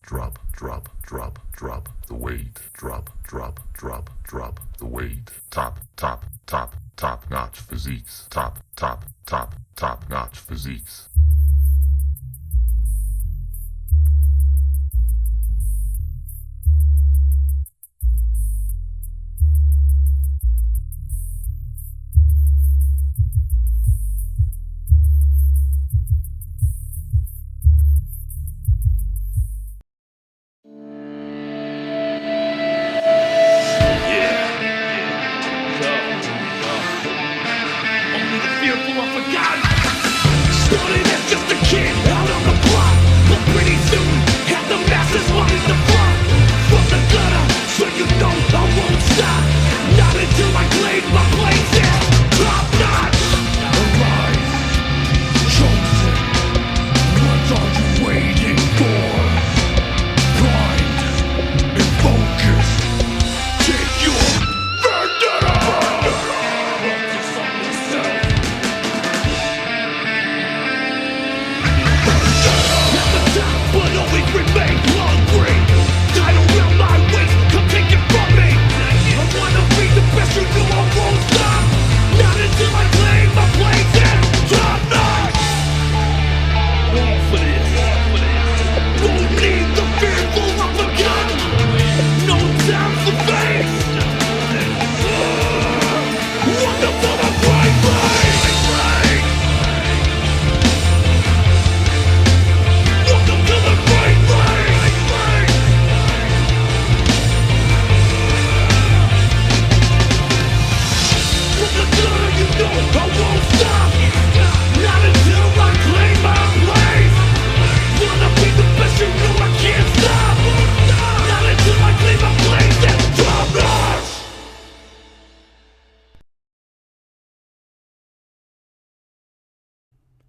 drop, drop, drop, drop the weight, drop, drop, drop, drop the weight, top, top, top, top notch physiques, top, top, top, top notch physiques.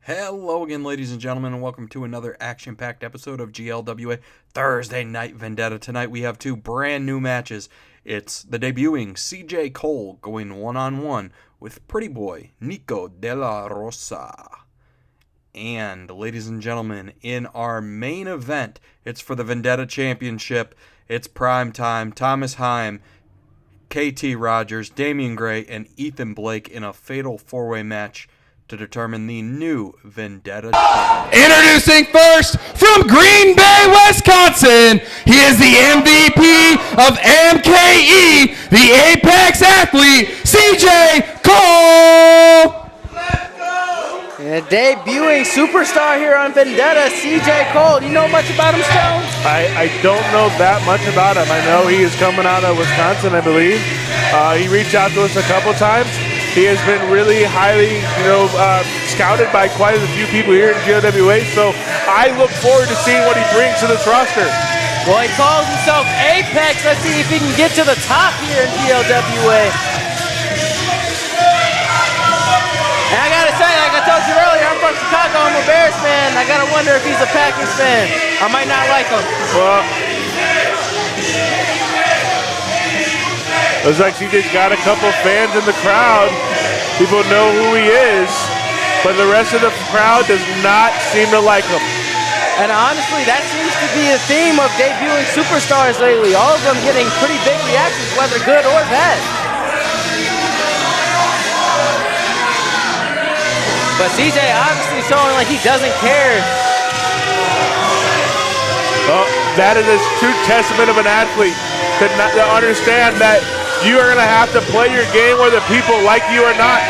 Hello again, ladies and gentlemen, and welcome to another action-packed episode of GLWA Thursday Night Vendetta. Tonight we have two brand new matches. It's the debuting CJ Cole going one-on-one with Pretty Boy Nico de la Rosa. And, ladies and gentlemen, in our main event, it's for the Vendetta Championship. It's prime time. Thomas Heim, KT Rogers, Damian Gray, and Ethan Blake in a fatal four-way match to determine the new Vendetta champion. Introducing first from Green Bay, Wisconsin, he is the MVP of MKE, the Apex athlete, CJ Cole! And debuting superstar here on Vendetta, CJ Cole. Do you know much about him, Stone? I don't know that much about him. I know he is coming out of Wisconsin, I believe. He reached out to us a couple times. He has been really highly, scouted by quite a few people here in GLWA, so I look forward to seeing what he brings to this roster. Well, he calls himself Apex. Let's see if he can get to the top here in GLWA. And I gotta say, like I told you earlier, I'm from Chicago, I'm a Bears fan. I gotta wonder if he's a Packers fan. I might not like him. Well, looks like CJ's got a couple fans in the crowd. People know who he is, but the rest of the crowd does not seem to like him. And honestly, that seems to be the theme of debuting superstars lately. All of them getting pretty big reactions, whether good or bad. But CJ obviously showing like he doesn't care. Well, that is a true testament of an athlete to understand that you are going to have to play your game whether people like you or not.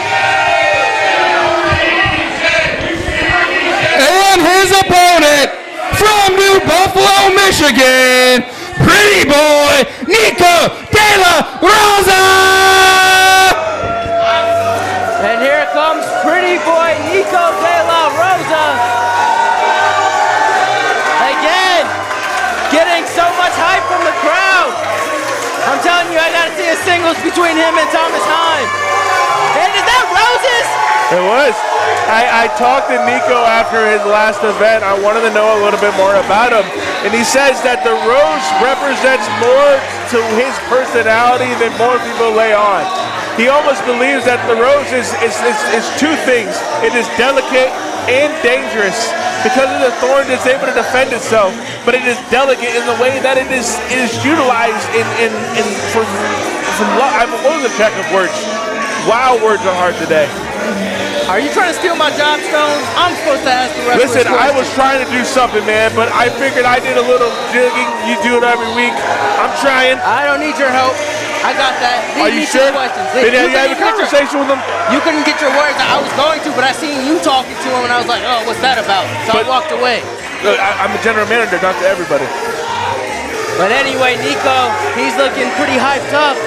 And his opponent from New Buffalo, Michigan, Pretty Boy Nico de la Rosa! And here comes Pretty Boy Nico de la Rosa. Again, getting so much hype from the crowd. I'm telling you, I gotta see a singles between him and Thomas Heim. And is that Roses? It was. I talked to Nico after his last event. I wanted to know a little bit more about him. And he says that the rose represents more to his personality than more people lay on. He almost believes that the rose is two things. It is delicate and dangerous. Because of the thorn, it's able to defend itself. but it is delicate in the way that it is utilized I'm losing track of words. Wow, words are hard today. Are you trying to steal my job, Stone? I'm supposed to ask the wrestlers. Listen, I was trying to do something, man, but I figured I did a little jigging. You do it every week. I'm trying. I don't need your help. I got that. Are you sure? Did you have a conversation with him? You couldn't get your words. I was going to, but I seen you talking to him, and I was like, oh, what's that about? So I walked away. Look, I'm a general manager, not to everybody. But anyway, Nico, he's looking pretty hyped up.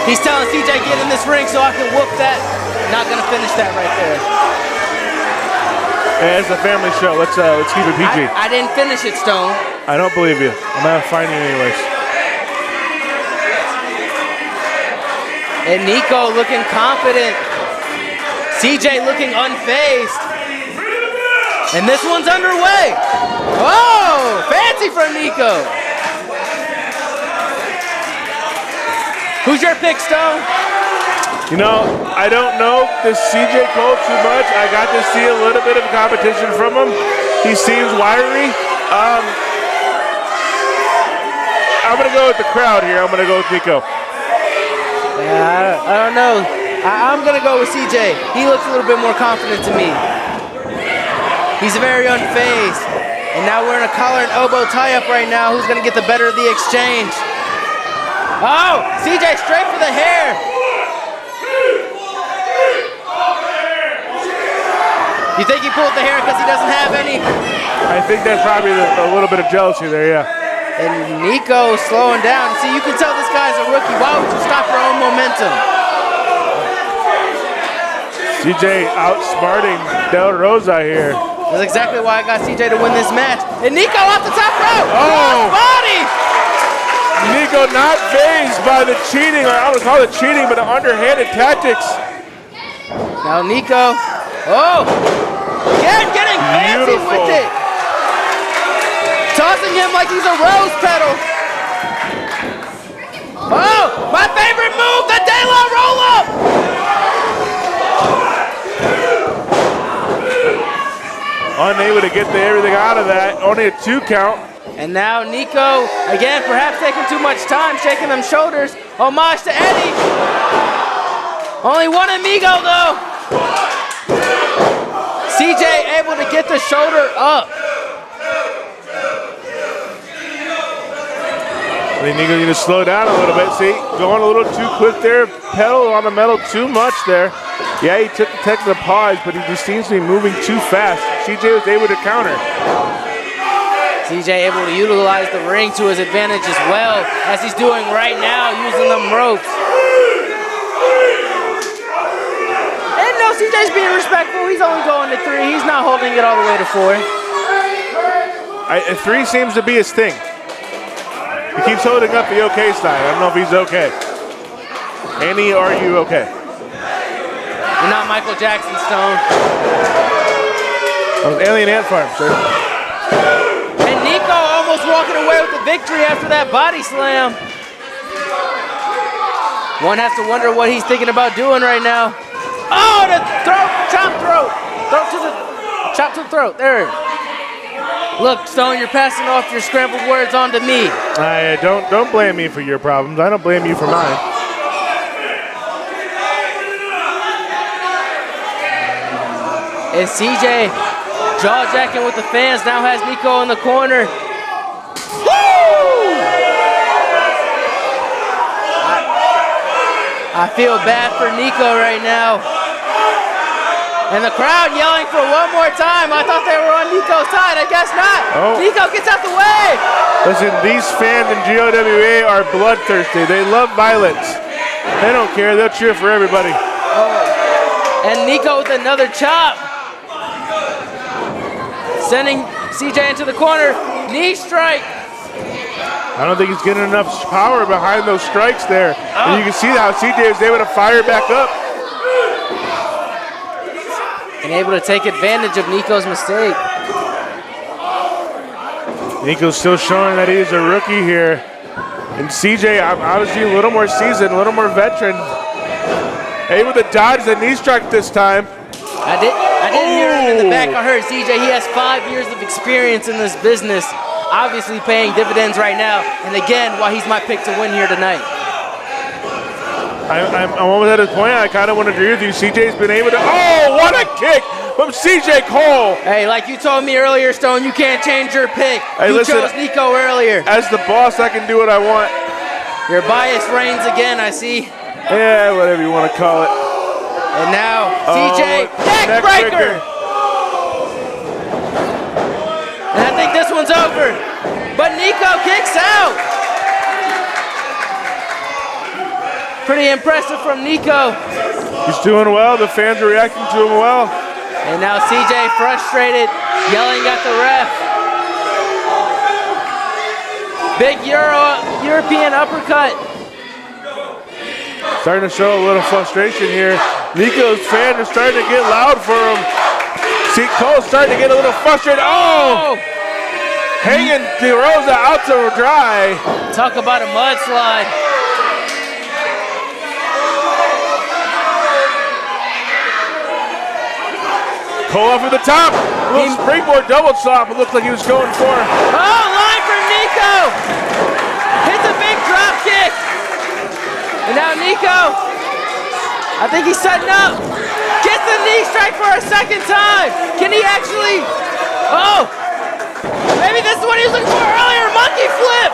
He's telling CJ, get in this ring so I can whoop that. Not gonna finish that right there. Hey, it's a family show. Let's keep it PG. I didn't finish it, Stone. I don't believe you. I'm gonna find you anyways. And Nico looking confident. CJ looking unfazed. And this one's underway. Oh, fancy from Nico. Who's your pick, Stone? You know, I don't know this CJ Cole too much. I got to see a little bit of competition from him. He seems wiry. I'm going to go with the crowd here. I'm going to go with Nico. Yeah, I don't know. I'm going to go with CJ. He looks a little bit more confident to me. He's very unfazed. And now we're in a collar and elbow tie-up right now. Who's going to get the better of the exchange? Oh, CJ straight for the hair. You think he pulled the hair because he doesn't have any? I think there's probably a little bit of jealousy there, yeah. And Nico slowing down. See, you can tell this guy's a rookie. Why would you stop your own momentum? CJ outsmarting Del Rosa here. That's exactly why I got CJ to win this match. And Nico off the top rope. Oh! Body! Nico not fazed by the cheating, or I would call it cheating, but the underhanded tactics. Now Nico, again getting fancy with it. Tossing him like he's a rose petal. Oh, my favorite move, the De La roll-up. Unable to get everything out of that, only a 2 count. And now Nico, again, perhaps taking too much time, shaking them shoulders. Homage to Eddie. Only one amigo, though. CJ able to get the shoulder up. I think Nico need to slow down a little bit. See, going a little too quick there. Pedal on the metal too much there. Yeah, he took the technical pause, but he just seems to be moving too fast. CJ was able to counter. CJ able to utilize the ring to his advantage as well, as he's doing right now, using them ropes. And no, CJ's being respectful. He's only going to 3. He's not holding it all the way to 4. 3 seems to be his thing. He keeps holding up the okay sign. I don't know if he's okay. Annie, are you okay? You're not Michael Jackson, Stone. That was Alien Ant Farm, sir. And Nico almost walking away with the victory after that body slam. One has to wonder what he's thinking about doing right now. Oh, the throat, chop throat. Chop to the throat, there. Look, Stone, you're passing off your scrambled words onto me. Don't blame me for your problems. I don't blame you for mine. And CJ, jaw-jacking with the fans, now has Nico in the corner. Woo! I feel bad for Nico right now. And the crowd yelling for one more time. I thought they were on Nico's side. I guess not. Oh. Nico gets out the way. Listen, these fans in GLWA are bloodthirsty. They love violence. They don't care. They'll cheer for everybody. Oh. And Nico with another chop. Sending CJ into the corner. Knee strike. I don't think he's getting enough power behind those strikes there. And you can see how CJ is able to fire back up. And able to take advantage of Nico's mistake. Nico's still showing that he's a rookie here. And CJ, obviously a little more seasoned, a little more veteran. Able to dodge the knee strike this time. I didn't hear him in the back. I heard CJ, he has 5 years of experience in this business. obviously paying dividends right now. And again, why he's my pick to win here tonight. I'm almost at a point I kind of want to agree with you. CJ's been able to, oh, what a kick from CJ Cole. Hey, like you told me earlier, Stone, you can't change your pick. Hey, you listen, chose Nico earlier. As the boss, I can do what I want. Your bias reigns again, I see. Yeah, whatever you want to call it. And now, CJ, neck breaker. And I think this one's over. But Nico kicks out. Pretty impressive from Nico. He's doing well. The fans are reacting to him well. And now CJ frustrated, yelling at the ref. Big European uppercut. Starting to show a little frustration here. Nico's fans are starting to get loud for him. See, Cole's starting to get a little frustrated. Oh! Hanging Rosa out to dry. Talk about a mudslide. Cole up at the top. A little springboard double chop. It looked like he was going for. Oh, line from Nico. Hits a big drop kick. And now Nico, I think he's setting up. Gets the knee strike for a second time. Can he actually? Oh, maybe this is what he was looking for earlier. Monkey flip.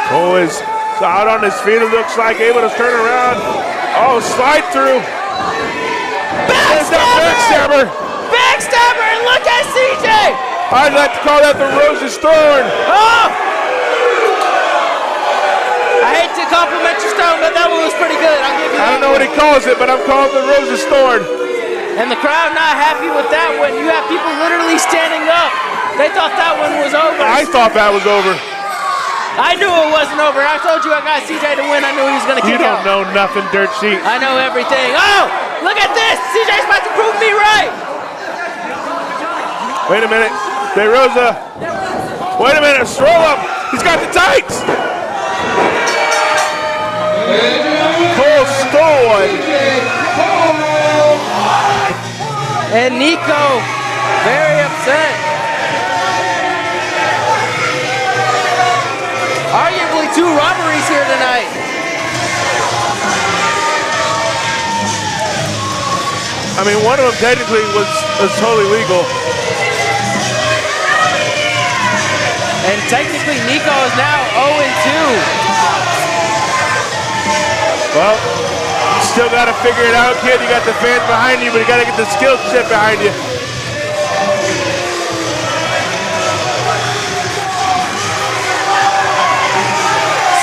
Cole is out on his feet, it looks like, able to turn around. Oh, slide through. Backstabber! Backstabber, and look at CJ! I'd like to call that the Rosa's Thorn. Oh! I hate to compliment your Stone, but that one was pretty good. I'll give you that. I don't know what he calls it, but I'm calling it the Rosa's Thorn. And the crowd not happy with that one. You have people literally standing up. They thought that one was over. I thought that was over. I knew it wasn't over. I told you I got CJ to win. I knew he was going to kick out. You don't know nothing, dirt sheet. I know everything. Oh, look at this. CJ's about to prove me right. Wait a minute. De Rosa. Wait a minute. Stroll up. He's got the tights. Cole stole one. And Nico, very upset. Arguably 2 robberies here tonight. I mean, one of them technically was totally legal. And technically, Nico is now 0-2. Well, still got to figure it out, kid. You got the fans behind you, but you got to get the skill set behind you.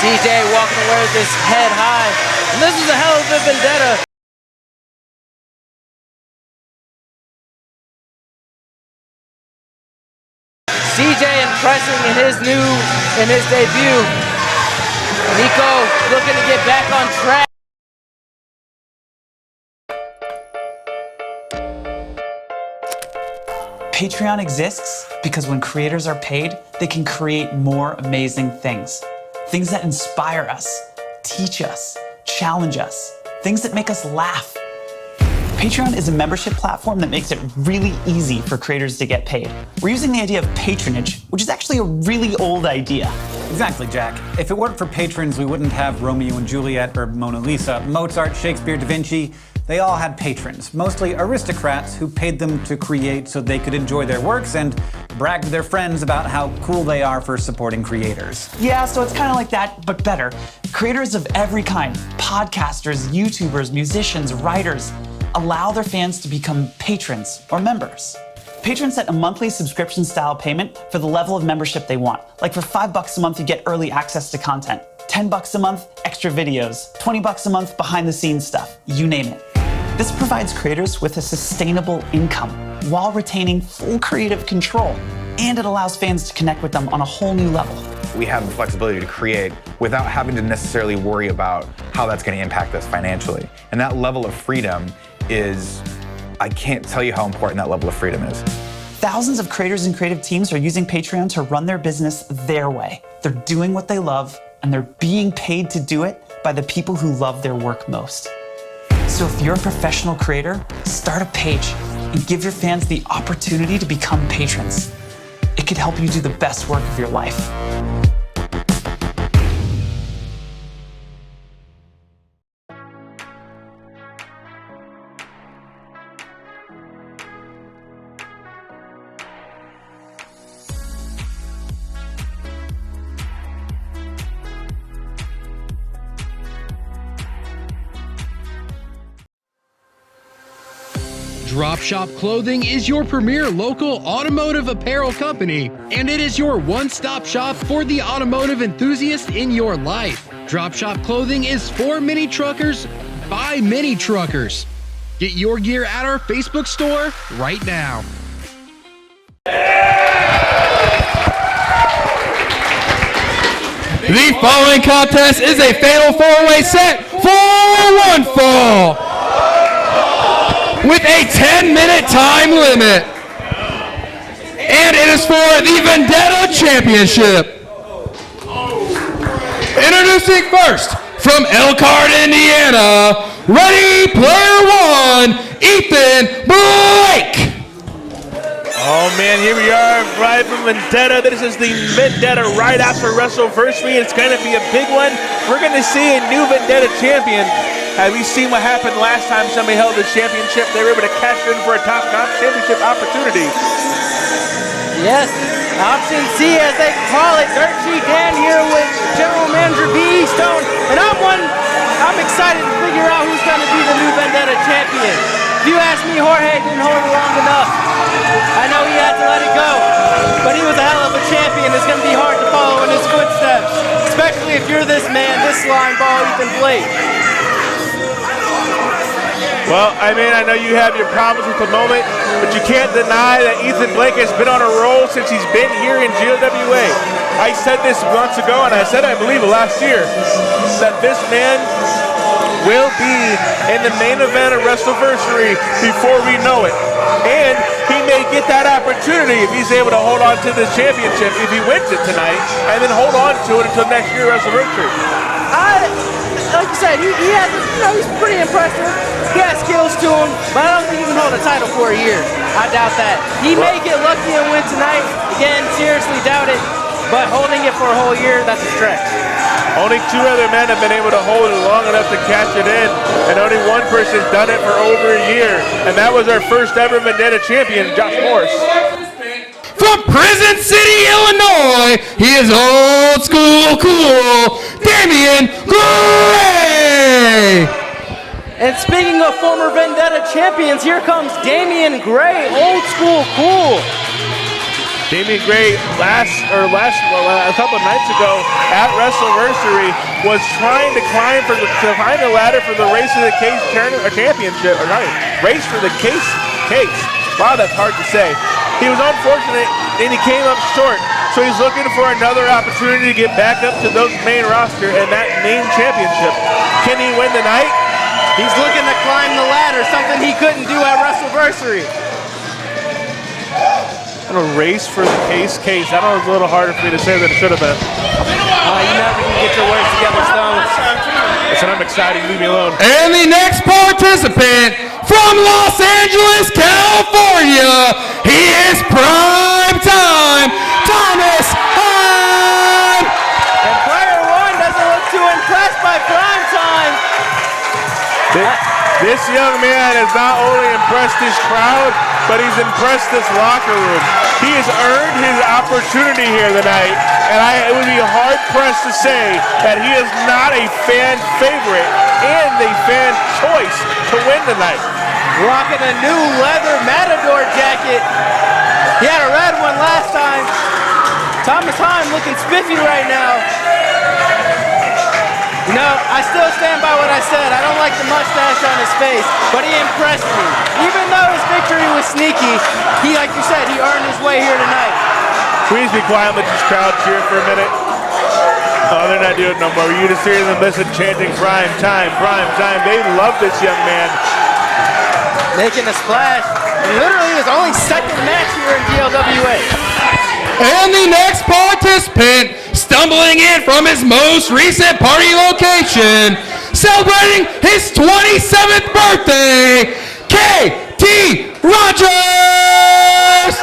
CJ walking away with his head high. And this is a hell of a vendetta. CJ impressing in his debut. Nico looking to get back on track. Patreon exists because when creators are paid, they can create more amazing things. Things that inspire us, teach us, challenge us, things that make us laugh. Patreon is a membership platform that makes it really easy for creators to get paid. We're using the idea of patronage, which is actually a really old idea. Exactly, Jack. If it weren't for patrons, we wouldn't have Romeo and Juliet or Mona Lisa. Mozart, Shakespeare, Da Vinci, they all had patrons, mostly aristocrats who paid them to create so they could enjoy their works and brag to their friends about how cool they are for supporting creators. Yeah, so it's kind of like that, but better. Creators of every kind, podcasters, YouTubers, musicians, writers, allow their fans to become patrons or members. Patrons set a monthly subscription-style payment for the level of membership they want. Like for $5 a month, you get early access to content. $10 a month, extra videos. $20 a month, behind-the-scenes stuff. You name it. This provides creators with a sustainable income while retaining full creative control. And it allows fans to connect with them on a whole new level. We have the flexibility to create without having to necessarily worry about how that's going to impact us financially. And that level of freedom is, I can't tell you how important that level of freedom is. Thousands of creators and creative teams are using Patreon to run their business their way. They're doing what they love, and they're being paid to do it by the people who love their work most. So if you're a professional creator, start a page and give your fans the opportunity to become patrons. it could help you do the best work of your life. Drop Shop Clothing is your premier local automotive apparel company, and it is your one-stop shop for the automotive enthusiast in your life. Drop Shop Clothing is for mini truckers by mini truckers. Get your gear at our Facebook store right now. The following contest is a fatal four-way set for one fall with a 10-minute time limit. And it is for the Vendetta Championship. Introducing first, from Elkhart, Indiana, Ready Player One, Ethan Blake. Oh man, here we are, right from Vendetta. This is the Vendetta right after WrestleVersary. It's going to be a big one. We're going to see a new Vendetta champion. Have we seen what happened last time somebody held the championship? They were able to cash in for a top-notch championship opportunity. Yes, Option C, as they call it. Dirt Sheet Dan here with General Manager B. Stone. And I'm excited to figure out who's going to be the new Vendetta champion. If you ask me, Jorge didn't hold it long enough. I know he had to let it go, but he was a hell of a champion. It's going to be hard to follow in his footsteps, especially if you're this man, this slime ball, Ethan Blake. Well, I mean, I know you have your problems with the moment, but you can't deny that Ethan Blake has been on a roll since he's been here in GLWA. I said this months ago, and I said I believe it last year, that this man will be in the main event of WrestleVersary before we know it. And he may get that opportunity if he's able to hold on to this championship, if he wins it tonight, and then hold on to it until next year WrestleVersary. Like you said, he has, he's pretty impressive. He has skills to him, but I don't think he can hold a title for a year. I doubt that. He may get lucky and win tonight. Again, seriously doubt it. But holding it for a whole year, that's a stretch. Only two other men have been able to hold it long enough to cash it in, and only one person's done it for over a year, and that was our first ever Vendetta champion, Josh Morris. From Prison City, Illinois, he is old school cool, Damian Gray. And speaking of former Vendetta champions, here comes Damian Gray, old school cool. Damian Gray a couple of nights ago at WrestleVersary was trying to climb the ladder for the Race for the Case championship, or not, Race for the Case. Wow, that's hard to say. He was unfortunate and he came up short, so he's looking for another opportunity to get back up to those main roster and that main championship. Can he win tonight? He's looking to climb the ladder, something he couldn't do at WrestleVersary. A race for the case. That was a little harder for me to say than it should have been. You never can get your words together, Stones. Listen, I'm excited. Leave me alone. And the next participant from Los Angeles, California, he is Prime Time Thomas Heim. And Player One doesn't look too impressed by Prime Time. This young man has not only impressed his crowd, but he's impressed this locker room. He has earned his opportunity here tonight, and it would be hard-pressed to say that he is not a fan favorite and a fan choice to win tonight. Rocking a new leather Matador jacket. He had a red one last time. Thomas Heim looking spiffy right now. No, I still stand by what I said. I don't like the mustache on his face, but he impressed me. Even though his victory was sneaky, he, like you said, he earned his way here tonight. Please be quiet, let this crowd cheer for a minute. Oh, they're not doing it no more. You just hear them listen, chanting Prime Time, Prime Time. They love this young man. Making a splash. Literally his only second match here in GLWA. And the next participant, stumbling in from his most recent party location, celebrating his 27th birthday, KT Rogers!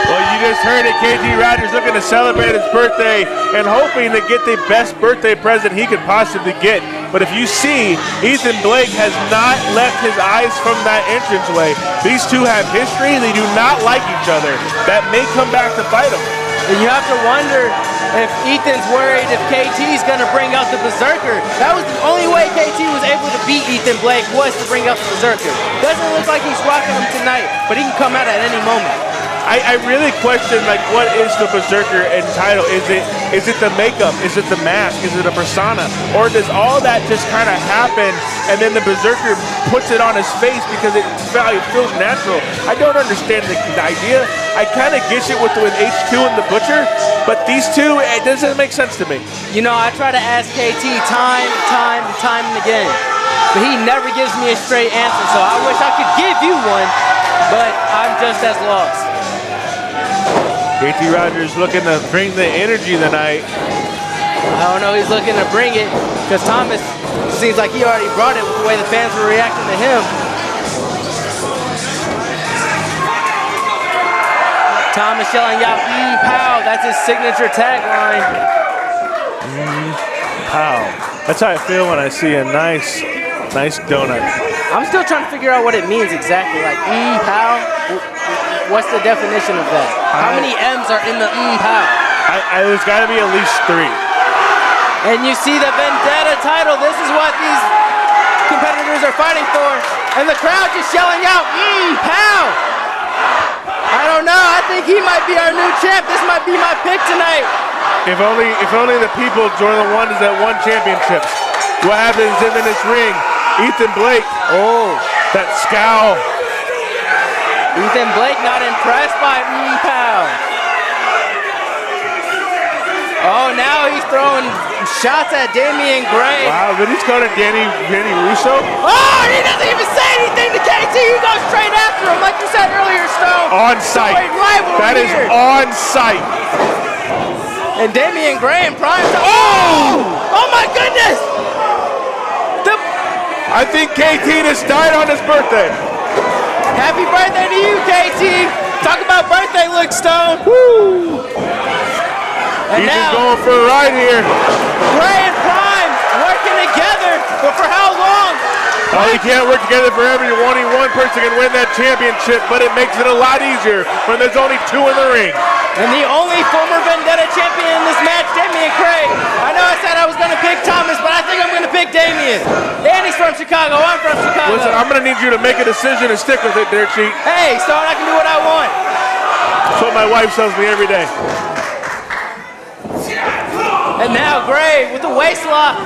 Well, you just heard it. KT Rogers looking to celebrate his birthday and hoping to get the best birthday present he could possibly get. But if you see, Ethan Blake has not left his eyes from that entranceway. These two have history. They do not like each other. That may come back to bite them. And you have to wonder if Ethan's worried if KT's going to bring out the Berserker. That was the only way KT was able to beat Ethan Blake, was to bring out the Berserker. Doesn't look like he's rocking him tonight, but he can come out at any moment. I really question, like, what is the Berserker entitled? Is it the makeup? Is it the mask? Is it a persona? Or does all that just kind of happen and then the Berserker puts it on his face because it feels natural? I don't understand the idea. I kind of get it with H2 and the Butcher, but these two, it doesn't make sense to me. You know, I try to ask KT time and again, but he never gives me a straight answer, so I wish I could give you one, but I'm just as lost. KT Rogers looking to bring the energy tonight. I don't know, he's looking to bring it, because Thomas seems like he already brought it with the way the fans were reacting to him. Thomas yelling out, pow, that's his signature tagline. Pow. That's how I feel when I see a nice donut. I'm still trying to figure out what it means exactly, like pow. What's the definition of that? How many M's are in the pow? There's got to be at least 3. And you see the Vendetta title. This is what these competitors are fighting for. And the crowd just yelling out, pow! I don't know. I think he might be our new champ. This might be my pick tonight. If only the people join the ones that won championships. What happens in this ring? Ethan Blake. Oh, that scowl. Ethan Blake not impressed by pow. Oh, now he's throwing shots at Damian Gray. Wow, but he's calling Danny Russo. Oh, he doesn't even say anything to KT. He goes straight after him, like you said earlier, Stone. On site. That is on site. And Damian Gray in prime time. Oh my goodness! I think KT just died on his birthday. Happy birthday to you, KT. Talk about birthday look, Stone. Woo! And he's now, just going for a ride here. Gray and Prime working together, but for how long? Oh, you can't work together forever. Only one person can win that championship, but it makes it a lot easier when there's only 2 in the ring. And the only former Vendetta champion in this match, Damian Gray. I know I said I was going to pick Thomas, but I think I'm going to pick Damian. Danny's from Chicago. I'm from Chicago. Listen, I'm going to need you to make a decision and stick with it, Dirt Sheet. Hey, Stone, I can do what I want. That's what my wife tells me every day. And now Gray with the waist lock.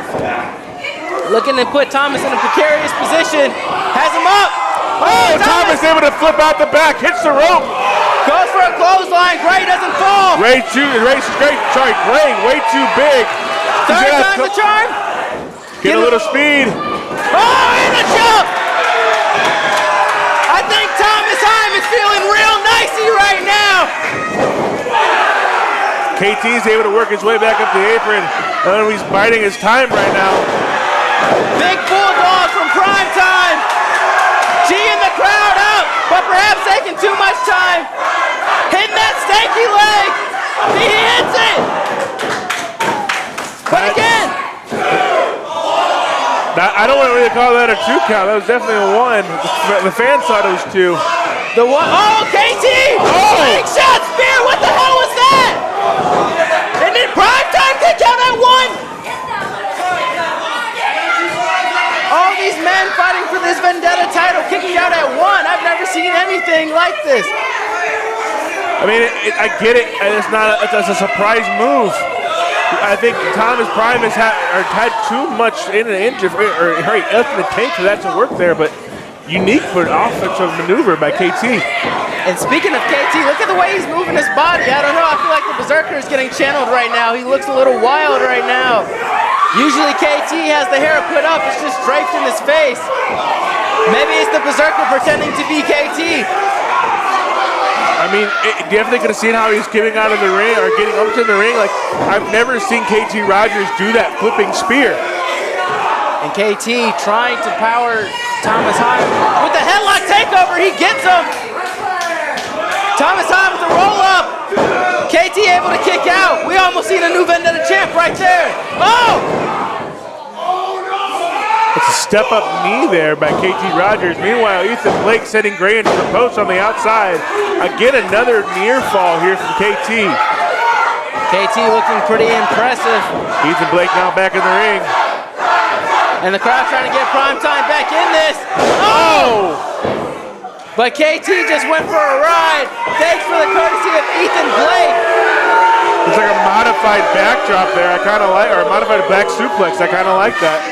Looking to put Thomas in a precarious position. Has him up. Oh, Thomas able to flip out the back, hits the rope. Goes for a clothesline. Gray doesn't fall. Gray way too big. Third time the charm. Get a little speed. Oh, and a jump. I think Thomas Heim is feeling real nicey right now. KT's able to work his way back up the apron. And he's biding his time right now. Big bulldog from Prime Time. G-ing the crowd up, but perhaps taking too much time. Hitting that stanky leg. He hits it. But again. I don't want to really call that a 2 count. That was definitely a 1. The fans thought it was 2. The one. Oh, KT! Oh! Big shot spear. What the hell was that? And then Prime Time kick out at 1. All these men fighting for this Vendetta title, kicking out at 1. I've never seen anything like this. I mean, I get it. It's a surprise move. I think Thomas Prime has had too much in the engine, or up in the tank for that to work there, but unique for an offensive maneuver by KT. And speaking of KT, look at the way he's moving his body. I don't know, I feel like the Berserker is getting channeled right now. He looks a little wild right now. Usually KT has the hair put up, it's just draped in his face. Maybe it's the Berserker pretending to be KT. I mean, definitely could have seen how he's getting out of the ring or getting up to the ring. Like, I've never seen KT Rogers do that flipping spear. And KT trying to power Thomas Heim with the headlock takeover. He gets him. Thomas Heim with the roll up. KT able to kick out. We almost seen a new Vendetta champ right there. Oh! It's a step-up knee there by KT Rogers. Meanwhile, Ethan Blake sending Gray into the post on the outside. Again, another near fall here from KT. KT looking pretty impressive. Ethan Blake now back in the ring. And the crowd trying to get Primetime back in this. Oh! But KT just went for a ride. Thanks for the courtesy of Ethan Blake. It's like a modified backdrop there. I kind of like, or a modified back suplex. I kind of like that.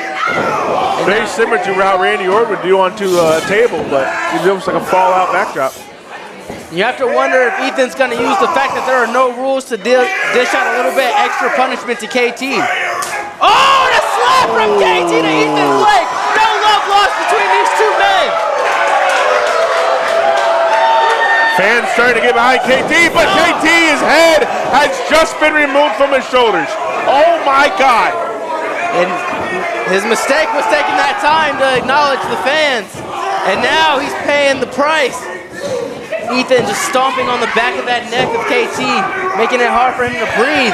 Very similar to how Randy Orton would do onto a table, but it's almost like a fallout backdrop. You have to wonder if Ethan's going to use the fact that there are no rules to dish out a little bit extra punishment to KT. Oh, and a slap from KT to Ethan Blake. No love lost between these two men. Fans starting to get behind KT, but KT's head has just been removed from his shoulders. Oh my God. And his mistake was taking that time to acknowledge the fans. And now he's paying the price. Ethan just stomping on the back of that neck of KT, making it hard for him to breathe.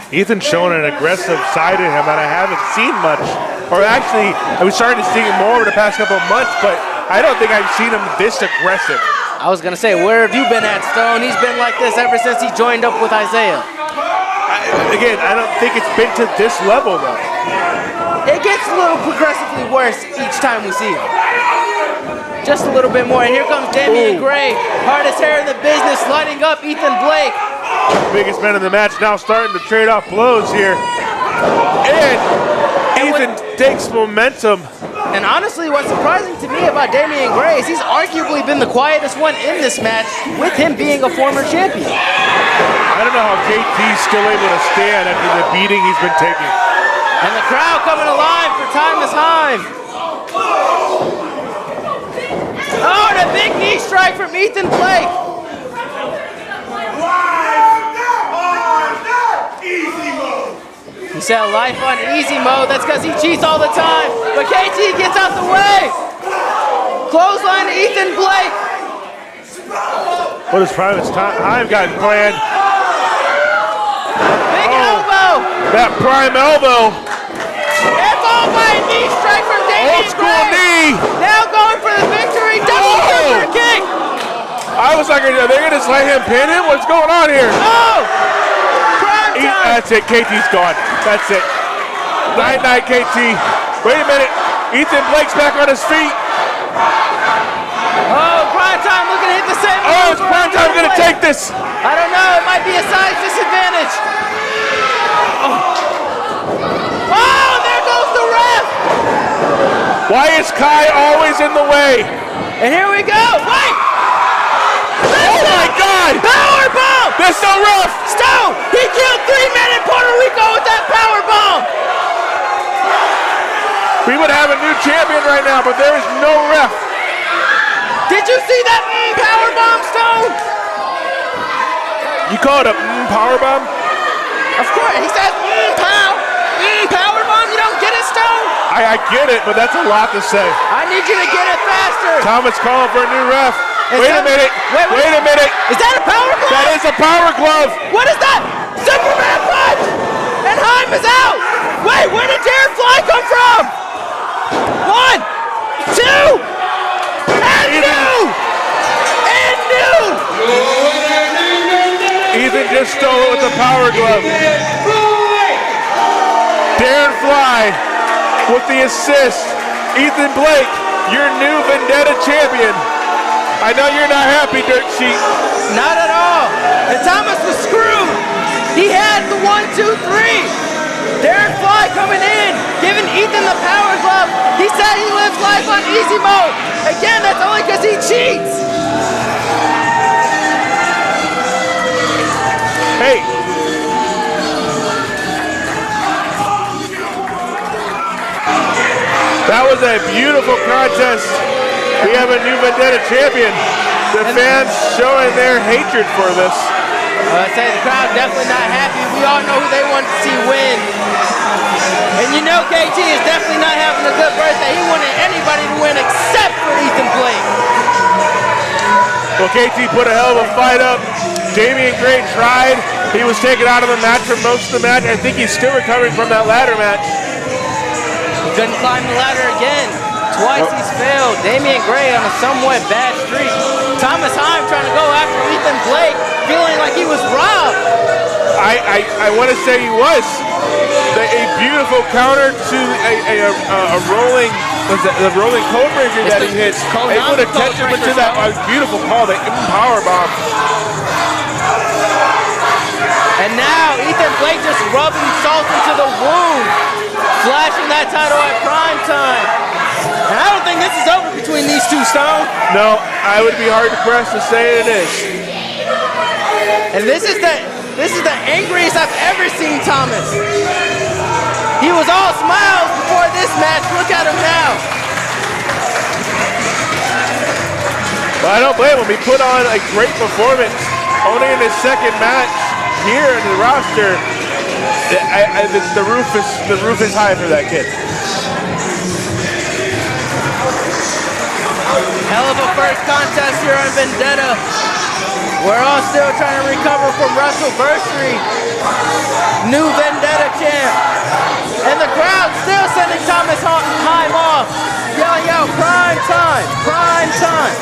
Ethan's showing an aggressive side of him that I haven't seen much. Or actually, I was starting to see him more over the past couple of months, but I don't think I've seen him this aggressive. I was going to say, where have you been at, Stone? He's been like this ever since he joined up with Isaiah. Again, I don't think it's been to this level, though. It gets a little progressively worse each time we see him. Just a little bit more. And here comes Damian Gray. Hardest hair in the business, lighting up Ethan Blake. Biggest man in the match now starting to trade off blows here. And Ethan takes momentum. And honestly, what's surprising to me about Damian Gray is he's arguably been the quietest one in this match, with him being a former champion. I don't know how KT's still able to stand after the beating he's been taking. And the crowd coming alive for Timeless Heim. Oh, and a big knee strike from Ethan Blake. He said life on easy mode. That's because he cheats all the time. But KT gets out the way. Clothesline to Ethan Blake. What has Private Heim got planned? Big elbow. That prime elbow. It's all by a knee strike from Damian Old school knee. Now going for the victory. Double super kick. I was like, are they going to let him pin him? What's going on here? Oh! Prime time. That's it. KT's gone. That's it. Night, KT. Wait a minute. Ethan Blake's back on his feet. Oh, Prime Time looking to hit the same. Oh, is Prime Time going to take this? I don't know. It might be a size disadvantage. Oh, there goes the ref. Why is Kai always in the way? And here we go. Wait. Oh my God! Power bomb. There's no ref. Stone. He killed 3 men in Puerto Rico with that power bomb. We would have a new champion right now, but there is no ref. Did you see that power bomb, Stone? You call it a power bomb? Of course. He says power bomb. You don't get it, Stone? I get it, but that's a lot to say. I need you to get it faster. Thomas calling for a new ref. Wait a minute. Wait a minute. Is that a power glove? That is a power glove. What is that? Superman punch! And Heim is out. Wait, where did Jared Fly come from? 1, 2, and new! And new! Ethan just stole it with the power glove. Darren Fly with the assist. Ethan Blake, your new Vendetta champion. I know you're not happy, Dirt Sheet. Not at all. And Thomas was screwed. He had the 1, 2, 3. Darren Fly coming in, giving Ethan the power glove. He said he lives life on easy mode. Again, that's only because he cheats. Hey. That was a beautiful contest. We have a new Vendetta champion. The fans showing their hatred for this. I say the crowd definitely not happy. We all know who they want to see win. And you know KT is definitely not having a good birthday. He wanted anybody to win except for Ethan Blake. Well, KT put a hell of a fight up. Damian Gray tried. He was taken out of the match for most of the match. I think he's still recovering from that ladder match. He couldn't climb the ladder again. Twice he's failed. Damian Gray on a somewhat bad streak. Thomas Heim trying to go after Ethan Blake, feeling like he was robbed. I want to say he was. A beautiful counter to a rolling, the rolling cobra that he hit. Able to catch him into that beautiful call, the power bomb. And now Ethan Blake just rubbing salt into the wound, flashing that title at prime time. And I don't think this is over between these two, Stone. No, I would be hard pressed to say it is. And this is the angriest I've ever seen Thomas. He was all smiles before this match. Look at him now. But I don't blame him. He put on a great performance. Only in his second match here in the roster. The roof is high for that kid. Hell of a first contest here on Vendetta. We're all still trying to recover from WrestleVersary. New Vendetta champ. And the crowd still sending Thomas Heim off. Yelling out, prime time, prime time.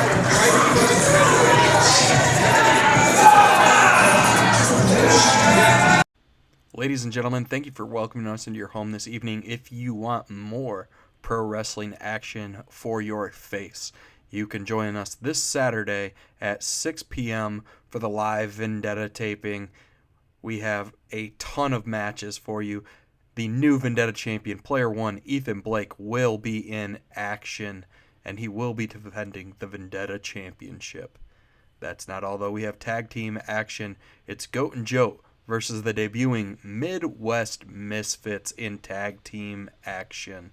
Ladies and gentlemen, thank you for welcoming us into your home this evening. If you want more pro wrestling action for your face, you can join us this Saturday at 6 p.m. for the live Vendetta taping. We have a ton of matches for you. The new Vendetta champion, Player 1, Ethan Blake, will be in action, and he will be defending the Vendetta championship. That's not all, though. We have tag team action. It's Goat and Joe versus the debuting Midwest Misfits in tag team action.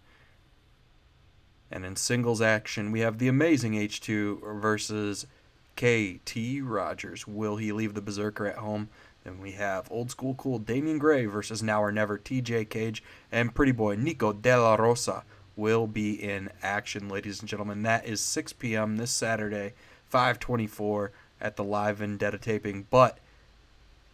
And in singles action, we have the amazing H2 versus KT Rogers. Will he leave the Berserker at home? Then we have Old School Cool Damian Gray versus Now or Never TJ Cage. And Pretty Boy Nico de la Rosa will be in action, ladies and gentlemen. That is 6 p.m. this Saturday, 5/24 at the live Vendetta taping. But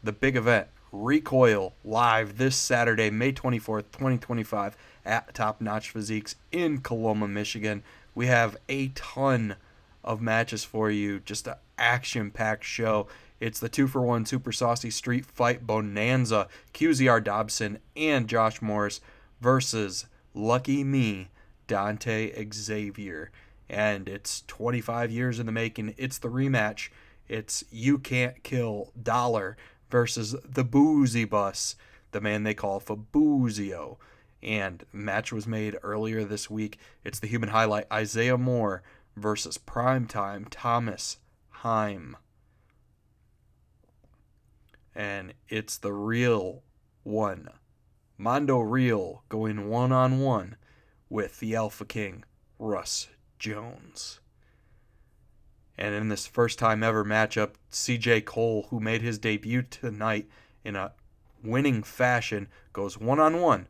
the big event, Recoil, live this Saturday, May 24th, 2025, at Top Notch Physiques in Coloma, Michigan. We have a ton of matches for you, just an action-packed show. It's the 2-for-1 Super Saucy Street Fight Bonanza. QZR Dobson and Josh Morris versus Lucky Me, Dante Xavier. And it's 25 years in the making. It's the rematch. It's You Can't Kill Dollar versus the Boozy Bus, the man they call Fabuzio. And match was made earlier this week. It's the Human Highlight, Isaiah Moore versus Primetime Thomas Heim. And it's the real one, Mondo Real, going one-on-one with the Alpha King, Russ Jones. And in this first time ever matchup, CJ Cole, who made his debut tonight in a winning fashion, goes one-on-one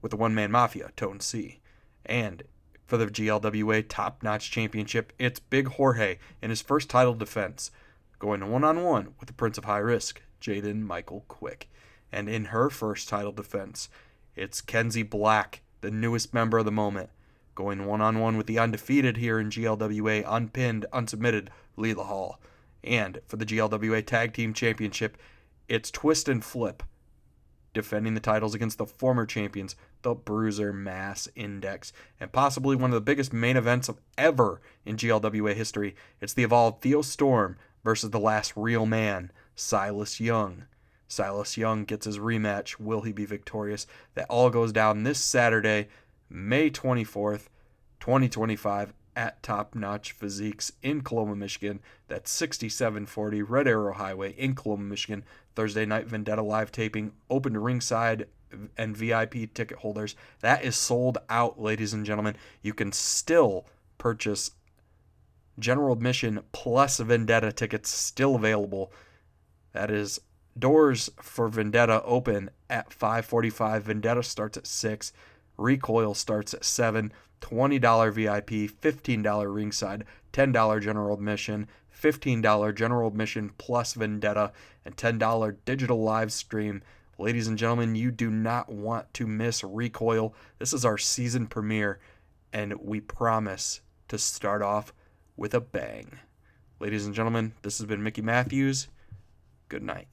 with the One-Man Mafia, Tone C. And for the GLWA Top Notch Championship, it's Big Jorge in his first title defense, going one-on-one with the Prince of High Risk, Jaden Michael Quick. And in her first title defense, it's Kenzie Black, the newest member of the moment, going one-on-one with the undefeated here in GLWA, unpinned, unsubmitted, Leela Hall. And for the GLWA Tag Team Championship, it's Twist and Flip, defending the titles against the former champions, the Bruiser Mass Index. And possibly one of the biggest main events of ever in GLWA history, it's the Evolved Theo Storm versus the last real man, Silas Young. Silas Young gets his rematch. Will he be victorious? That all goes down this Saturday, May 24th, 2025, at Top Notch Physiques in Coloma, Michigan. That's 6740 Red Arrow Highway in Coloma, Michigan. Thursday night Vendetta live taping, open to ringside and VIP ticket holders. That is sold out, ladies and gentlemen. You can still purchase general admission plus Vendetta tickets still available. That is doors for Vendetta open at 5:45. Vendetta starts at 6. Recoil starts at 7. $20 VIP, $15 ringside, $10 general admission, $15 general admission plus Vendetta, and $10 digital live stream. Ladies and gentlemen, you do not want to miss Recoil. This is our season premiere, and we promise to start off with a bang. Ladies and gentlemen, this has been Mickey Matthews. Good night.